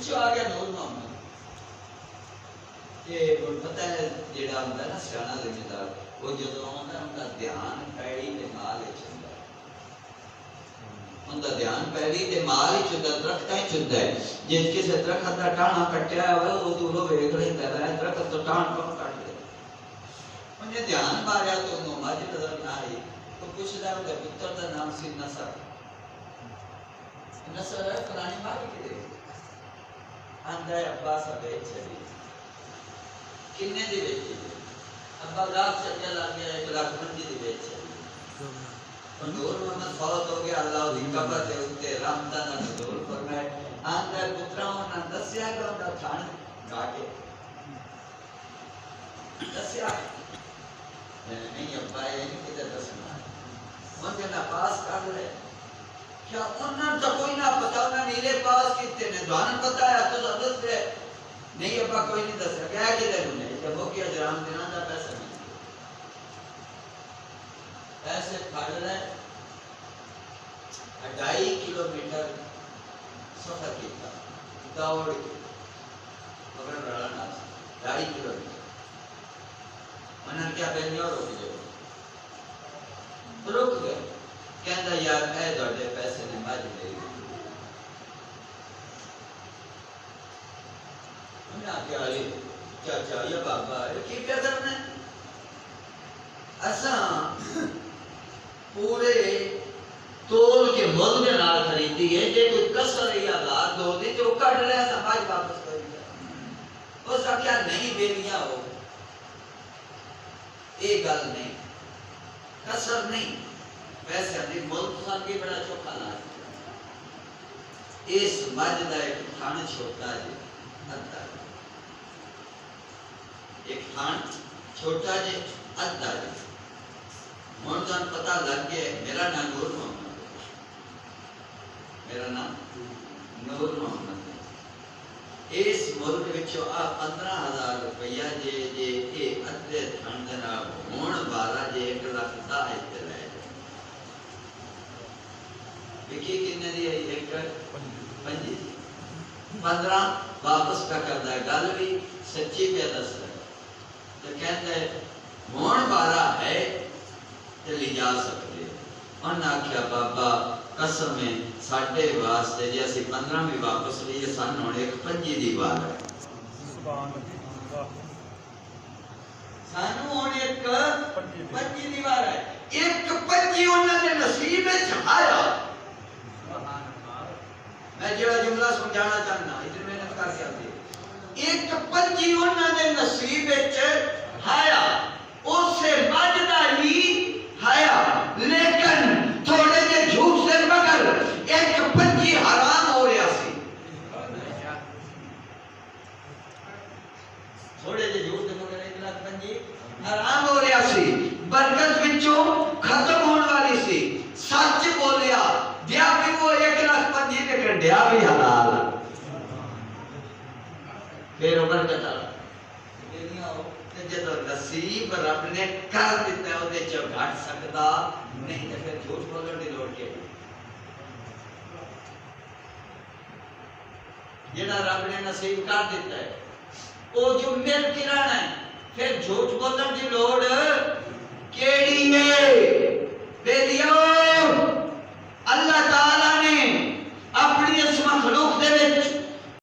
पिछो आ गया नूर मोहम्मद। ये पता है जेड़ा होंदा ना सियाना जिम्मेदार, वो जो आंदा उनका ध्यान पैड़ी ते माल विच हुंदा, उनका ध्यान पैड़ी ते माल विच हुंदा, दरख्तां विच हुंदा है। जे किसी दरख्त दा टाणा कट्टिया होवे वो दूरों वेख लैंदा है दरख्त तो टाण कौन कट ले, उन्हें ध्यान मारिया तो उन्होंने मज नजर ना आई। तो पुछदा उनके पुत्र दा नाम सी नसर। नसर है फलानी मारी के आंदा है अब्बा सब चली किन्ने दी बेची अब्बा लाख चलिया लग गया 1 लाख मंदी दी बेच चली। नूर मोहम्मद फौत हो गया, अल्लाह दी कब्र दे उत्ते रहमतां नाल नजूल फरमाए। आंदा पुत्रा उन्हां दस्या कि उनका थान घाटे दस्या नहीं अब्बा ये नहीं किधर दसना उनके ना पास कर ले। क्या उन्हां तो कोई ना पता, उन्हां नीले पास कितने ने दान पता है तो जबरदस्त है नहीं अब्बा कोई नहीं दस क्या किधर उन्हें जब वो किया जराम दिना का पैसा नहीं ऐसे फड़ ले 2.5 किलोमीटर सफर किया दौड़ के मगर रड़ा ना 2.5 किलोमीटर उन्होंने क्या बेनिया रुक जाओ रुक गए। कहता यार ऐ दौड़े पैसे ने मज ले क्या चाचा या बाबा की क्या करना असा पूरे तोल के मुल के नाल खरीदी है। जे कोई कसर या लाद दो दी तो कट ले समाज वापस कर दिया उसका क्या नहीं बेलियां हो ये गल नहीं कसर नहीं पैसे अपनी मुल्क सन के बड़ा चोखा ला इस मज का एक थान छोटा जी अद्धा एक थान छोटा जी अद्धा जी हुण तुहानूं पता लग गया मेरा नाम नूर मोहम्मद, मेरा नाम नूर मोहम्मद। इस मुल्क विचों आ 15,000 रुपया जे जे ये अद्धे थान दे नाल होण वाला जे 1 लाख दा इत्ते लै विकी किन्ने दी आई 1 15 वापस का करदा है गल भी सच्ची पे दस रहा तो कहता है होण वाला है ते ले जा सकते उन्हें आख्या बाबा कसम है साडे वास्ते जे असीं 15 भी वापस लिए सन हुण 1.25 दी वार है सानू हुण 1.25 दी वार है 1.25 उन्हां दे नसीब विच आया। मैं जेड़ा जुमला समझाना चाहना इधर मेहनत करके आती 1.25 उन्हां दे नसीब विच आया उसे मजदा ही आया लेकिन थोड़े जे झूठ से मगर 1.25 हराम हो रहा सी थोड़े जे झूठ से मगर 1.25 हराम हो रहा सी बरकत विचों खत्म होने वाली सी सच बोलिया दिया भी वो 1.25 लेकिन दिया भी हलाल फिर बरकत आला जो नसीब रब ने कर दिता है उहदे च घट सकदा नहीं तो फिर झूठ बोलने की लोड़ के जेड़ा रब ने नसीब कर दिता है वो जो मिल के रहना है फिर झूठ बोलने की लोड़ केड़ी है बेलियो। अल्लाह ताला ने अपनी इस मखलूक दे विच